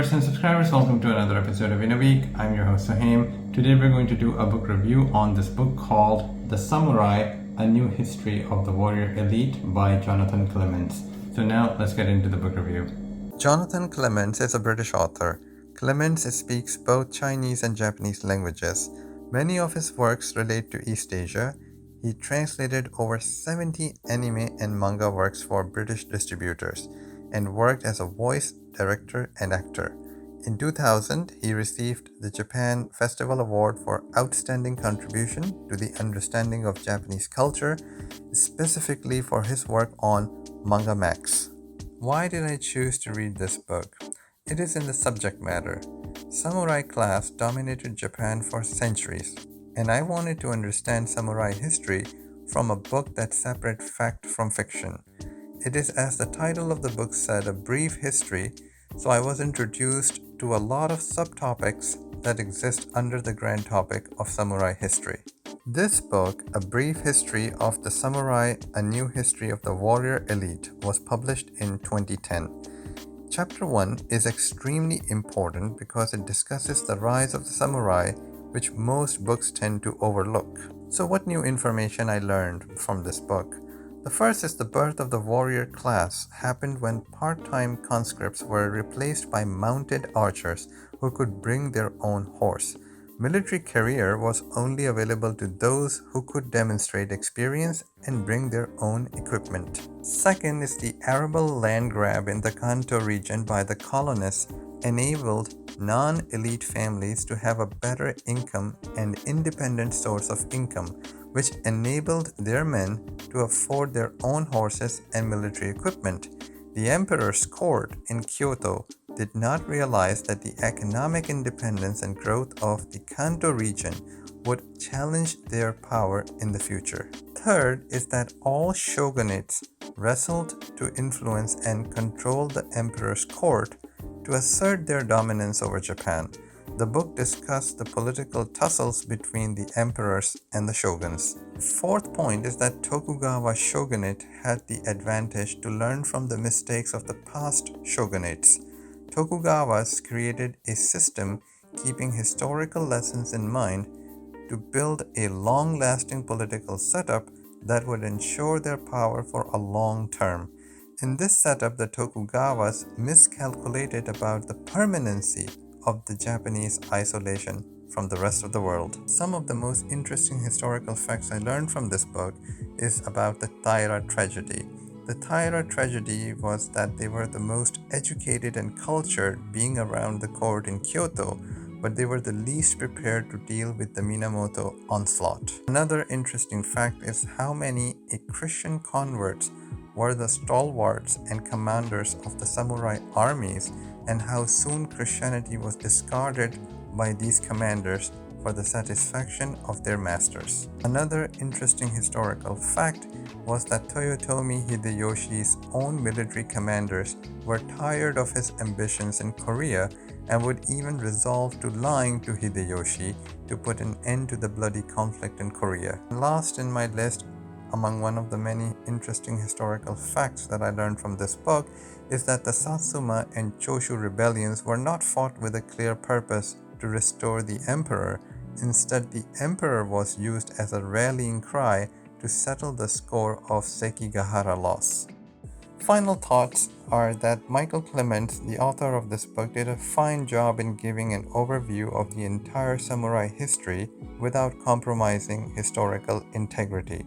viewers and subscribers, welcome to another episode of In a Week. I'm your host Sahim. Today we're going to do a book review on this book called The Samurai, A New History of the Warrior Elite by Jonathan Clements. So now let's get into the book review. Jonathan Clements is a British author. Clements speaks both Chinese and Japanese languages. Many of his works relate to East Asia. He translated over 70 anime and manga works for British distributors and worked as a voice director and actor. In 2000, he received the Japan Festival Award for Outstanding Contribution to the Understanding of Japanese Culture, specifically for his work on Manga Max. Why did I choose to read this book? It is in the subject matter. Samurai class dominated Japan for centuries, and I wanted to understand samurai history from a book that separates fact from fiction. It is, as the title of the book said, a brief history, so I was introduced to a lot of subtopics that exist under the grand topic of samurai history. This book, A Brief History of the Samurai, A New History of the Warrior Elite, was published in 2010. Chapter 1 is extremely important because it discusses the rise of the samurai, which most books tend to overlook. So what new information I learned from this book? The first is the birth of the warrior class happened when part-time conscripts were replaced by mounted archers who could bring their own horse. Military career was only available to those who could demonstrate experience and bring their own equipment. Second is the arable land grab in the Kanto region by the colonists enabled non-elite families to have a better income and independent source of income, which enabled their men to afford their own horses and military equipment. The emperor's court in Kyoto did not realize that the economic independence and growth of the Kanto region would challenge their power in the future. Third is that all shogunates wrestled to influence and control the emperor's court to assert their dominance over Japan. The book discussed the political tussles between the emperors and the shoguns. Fourth point is that Tokugawa shogunate had the advantage to learn from the mistakes of the past shogunates. Tokugawas created a system keeping historical lessons in mind to build a long-lasting political setup that would ensure their power for a long term. In this setup, the Tokugawas miscalculated about the permanency of the Japanese isolation from the rest of the world. Some of the most interesting historical facts I learned from this book is about the Taira tragedy. The Taira tragedy was that they were the most educated and cultured being around the court in Kyoto, but they were the least prepared to deal with the Minamoto onslaught. Another interesting fact is how many Christian converts were the stalwarts and commanders of the samurai armies, and how soon Christianity was discarded by these commanders for the satisfaction of their masters. Another interesting historical fact was that Toyotomi Hideyoshi's own military commanders were tired of his ambitions in Korea and would even resolve to lying to Hideyoshi to put an end to the bloody conflict in Korea. Last in my list, among one of the many interesting historical facts that I learned from this book, is that the Satsuma and Choshu rebellions were not fought with a clear purpose to restore the emperor. Instead, the emperor was used as a rallying cry to settle the score of Sekigahara loss. Final thoughts are that Michael Clements, the author of this book, did a fine job in giving an overview of the entire samurai history without compromising historical integrity.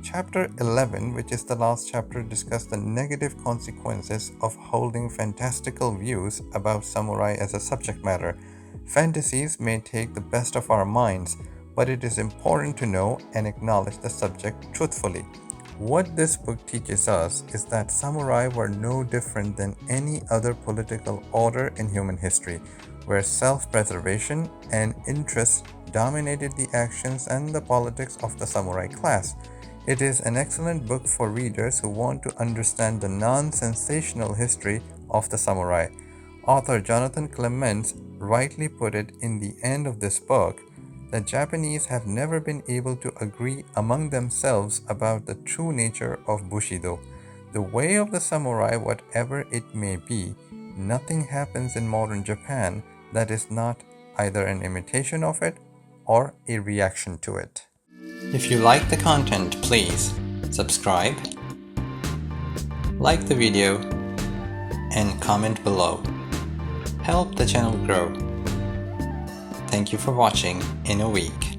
Chapter 11, which is the last chapter, discussed the negative consequences of holding fantastical views about samurai as a subject matter. Fantasies may take the best of our minds, but it is important to know and acknowledge the subject truthfully. What this book teaches us is that samurai were no different than any other political order in human history, where self-preservation and interest dominated the actions and the politics of the samurai class. It is an excellent book for readers who want to understand the non-sensational history of the samurai. Author Jonathan Clements rightly put it in the end of this book that Japanese have never been able to agree among themselves about the true nature of Bushido. The way of the samurai, whatever it may be, nothing happens in modern Japan that is not either an imitation of it or a reaction to it. If you like the content, please subscribe, like the video, and comment below. Help the channel grow. Thank you for watching in a week.